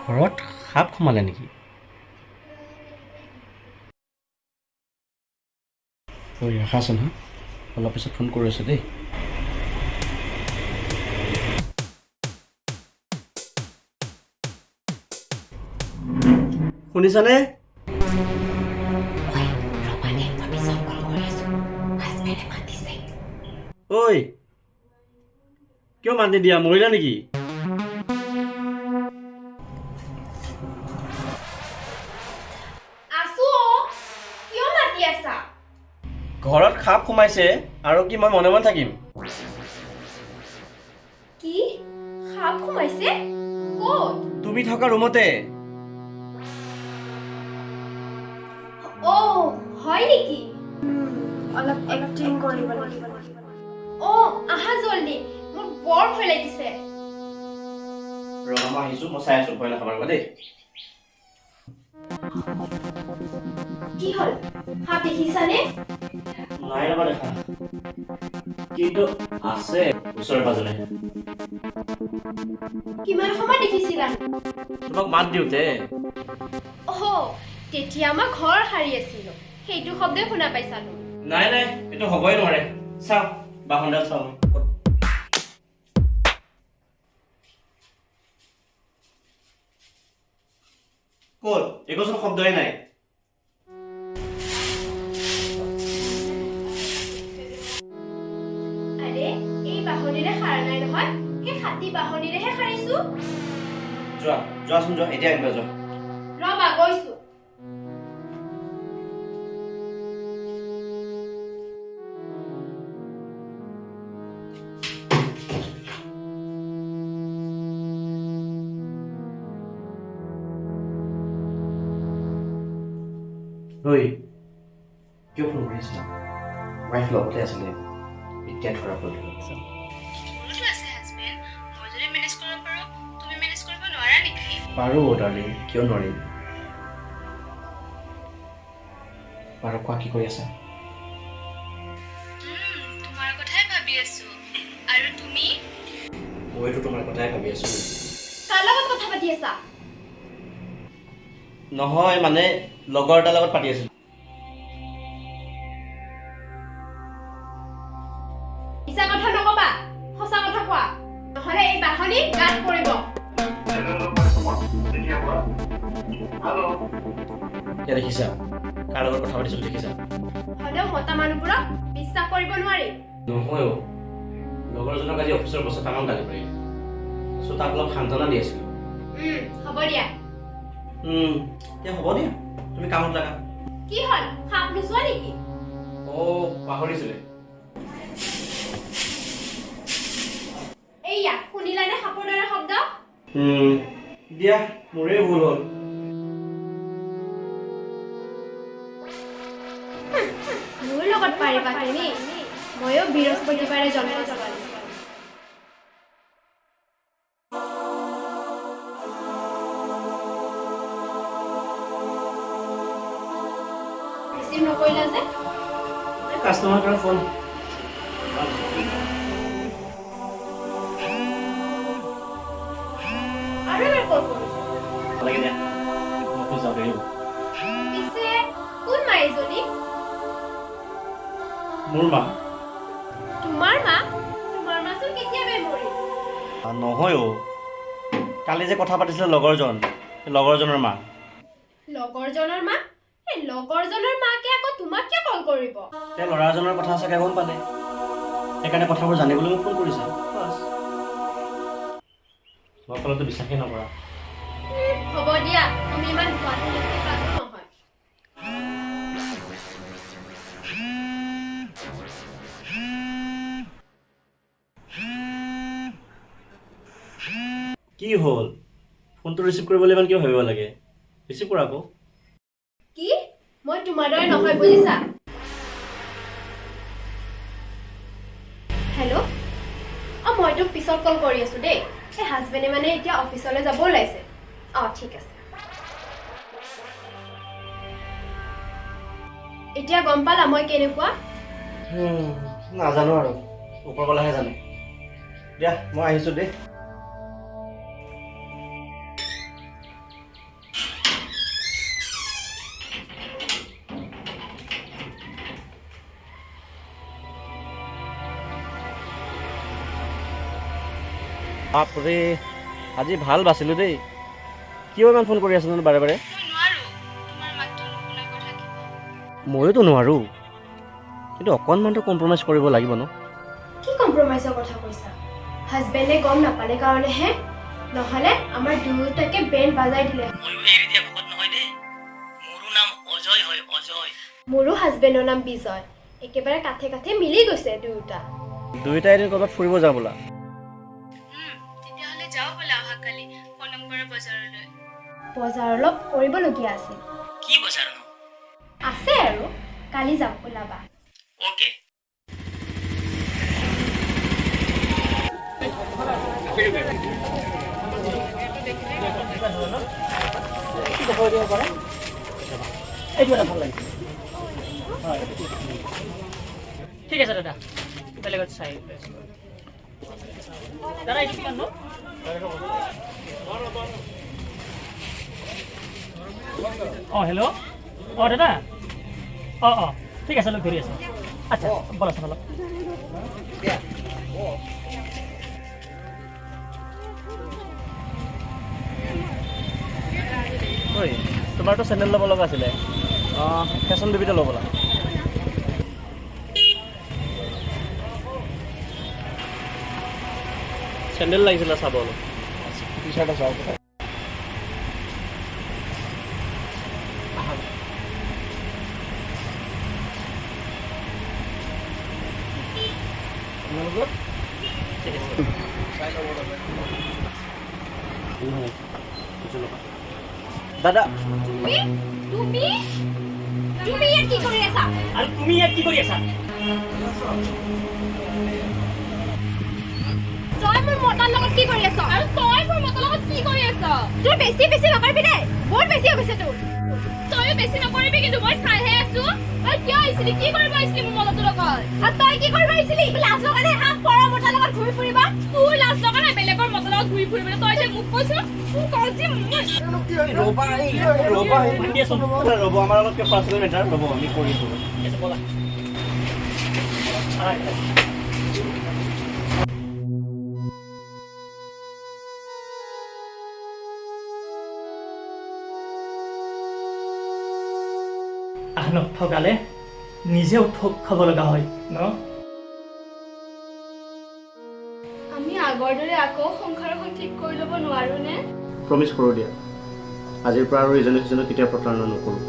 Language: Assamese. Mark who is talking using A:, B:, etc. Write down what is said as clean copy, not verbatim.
A: ঘৰত সাপ সোমালে নেকি? ঐ ৰাখাচোন হা, অলপ পিছত ফোন কৰি আছোঁ দেই। শুনিছানে? ঐ কিয় মাত নিদিয়া, মৰিলা নেকি? ঘৰত সাপ সোমাইছে আৰু কি মই মনে মনে থাকিম?
B: কি সাপ সোমাইছে? ক'ত?
A: তুমি থকা ৰুমতে।
B: অ হয় নেকি?
C: অলপ এক্টিং কৰিব লাগিব।
B: অ আহা জলদি, মোৰ বৰ ভয় লাগিছে।
A: ৰবা মই আহিছোঁ, মই চাই আছোঁ, ভয় নাখাবা দেই।
B: কি হ'ল? সাপ দেখিছানে?
A: নাই ৰবা দেখা, কিন্তু আছে ওচৰে পাজৰে।
B: কিমান সময় দেখিছিলা?
A: তোমাক মাত দিওঁতে।
B: অহ তেতিয়া মই ঘৰ সাৰি আছিলো, সেইটো শব্দই শুনা পাইছালো।
A: নাই নাই, এইটো হ'বই নোৱাৰে। চাওঁ বাহনডাল চাওঁ। ক'ত? একোচোন শব্দই নাই।
B: আৰে এই বাহনিৰে সাৰা নাই নহয়, সেই হাতী বাহনিৰেহে সাৰিছো।
A: যোৱাচোন যোৱা, এতিয়া আহিবা যোৱা।
B: ৰবা গৈছো।
A: ঐ কিয় ফোন কৰিছিলা? ৱাইফ লগতে আছিলে, এতিয়া ধৰা পৰিল। পাৰোঁ ডাৰ্লিং, কিয় নোৱাৰিম? বাৰু কোৱা, কি কৰি আছা?
B: তোমাৰ কথাই ভাবি আছো। আৰু তুমি?
A: মইতো তোমাৰ কথাই ভাবি আছো।
B: কাৰ লগত কথা পাতি আছা?
A: নহয় মানে লগৰ এটাৰ লগত পাতি আছিলো।
B: মিছা কথা নকবা, সঁচা কথা কোৱা, নহলে এই বাহনি গাত পৰিব।
A: এতিয়া দেখিছা কাৰ লগত কথা পাতিছো, দেখিছা?
B: হলেও মতা মানুহবোৰক বিশ্বাস কৰিব নোৱাৰি।
A: নহয় অ', লগৰজনক আজি অফিচৰ বছে তামাম গালি পাৰিলে, চ' তাক অলপ সান্তনা দি আছিলো।
B: হ'ব দিয়া।
A: এতিয়া হ'ব দিয়া, তুমি কামত লাগা।
B: কি হ'ল, সাপ নোচোৱা নেকি?
A: পাহৰিছিলে।
B: এইয়া শুনিলানে সাপৰ দৰে শব্দ?
A: দিয়া, মোৰে ভুল হ'ল।
B: মোৰ লগত পাৰিবা তুমি? ময়ো বৃহস্পতিবাৰে জন্ম জগালো। ৰিচিভ নকৰিলা যে?
A: Customer care phone.
B: আৰু এবাৰ কল কৰিছো।
A: লাগে দিয়া, অফিচ যাব লাগিব।
B: পিছে কোন মাইজনী?
A: মোৰ মা।
B: তোমাৰ মা? তোমাৰ মাচোন কেতিয়াবাই মৰিল।
A: নহয় অ', কালি যে কথা পাতিছিলে লগৰজনৰ মা।
B: লগৰজনৰ মা? এই লগৰজনৰ মাকে আকৌ তোমাক কিয় কল কৰিব?
A: তেওঁ ল'ৰাজনৰ কথা চাগে গম পালে, সেইকাৰণে কথাবোৰ জানিবলৈ মোক ফোন কৰিছে। বাছ, তোমাৰ ফলতো বিশ্বাসেই নকৰা।
B: হ'ব দিয়া, তুমি ইমান গুৱাহাটী নহয়।
A: কি হ'ল? ফোনটো ৰিচিভ কৰিবলৈ ইমান কিয় ভাবিব লাগে? ৰিচিভ কৰা আকৌ।
B: কি? মই তোমাৰ দৰে নহয় বুজিছা? হেল্ল'? মই তোক পিছত কল কৰি আছো দেই। এই হাজবেণ্ডে মানে এতিয়া অফিচলৈ যাব ওলাইছে। ঠিক আছে। এতিয়া গম পালা মই কেনেকুৱা?
A: নাজানো আৰু, ওপৰৱালাহে জানে। দিয়া, মই আহিছো দেই।
D: বাপৰে আজি ভাল বাচিলোঁ দেই কিয় ইমান ফোন কৰি আছো বাৰে বাৰে ময়োতো নোৱাৰোঁ কিন্তু অকণমানতো কম্প্ৰমাইজ কৰিব লাগিব ন
B: কি কম্প্ৰমাইজৰ কথা কৈছা হাজবেণ্ডে গম নাপালে কাৰণেহে নহ'লে আমাৰ দুয়োটাকে বেণ্ড বাজাই দিলে মোৰো হাজবেণ্ডৰ নাম বিজয় একেবাৰে কাঠে কাঠে মিলি গৈছে
D: দুয়োটা এদিন ক'ৰবাত ফুৰিব যাওঁ বোলা
B: তেতিয়াহ'লে যাওঁ বোলা অহাকালি কলমগড়ৰ বজাৰলৈ বজাৰ অলপ কৰিবলগীয়া আছিল
D: কি বজাৰ
B: আছে আৰু কালি যাম ওলাবা
D: ওকে
E: ঠিক আছে দাদা বেলেগত চাই দাদা এইটো কিমান নো হেল্ল' দাদা ঠিক আছে ঘূৰি আছোঁ আচ্ছা বল আছে অলপ
D: ঐ তোমাৰতো চেণ্ডেল ল'ব লগা আছিলে ফেশ্বন বেবিতে ল'ব লাগে চেণ্ডেল লাগিছিলে চাব অলপ টি চাৰ্ট চাওঁ দাদা
B: তুমি ইয়াত কি কৰি আছা
E: আৰু তুমি ইয়াত কি কৰি আছা
B: তই মোৰ মতাৰ লগত কি কৰি আছ আৰু তই মোৰ মতাৰ লগত কি কৰি আছ তোৰ বেছি নকৰিবি দেই বহুত বেছি হৈ গৈছে তোৰ তই বেছি নকৰিবি কিন্তু মই চাইহে আছো তই কিয় আহিছিলি কি কৰিব আহিছিলি মোৰ মতাটোৰ লগত আৰু তই কি কৰিব আহিছিলি লাজ লগা নাই হাত পৰৰ মতাৰ লগত ঘূৰি ফুৰিবা তোৰ লাজ লগা নাই বেলেগৰ মতাৰ লগত ঘূৰি ফুৰিবলৈ তই যে মোক কৈছ তোৰ কলজি
D: ৰ'ব আমাৰ অলপ পাৰ্চনেল মেটাৰ ৰ'ব আমি কৰিছোঁ
E: ব'লা আনক ঠগালে নিজেও ঠগ খাব লগা হয় ন
B: আমি আগৰ দৰে আকৌ সংসাৰখন ঠিক কৰি ল'ব নোৱাৰো নে
D: প্ৰমিছ কৰোঁ দিয়া আজিৰ পৰা আৰু ইজনে সিজনক কেতিয়াও প্ৰতাৰণা নকৰোঁ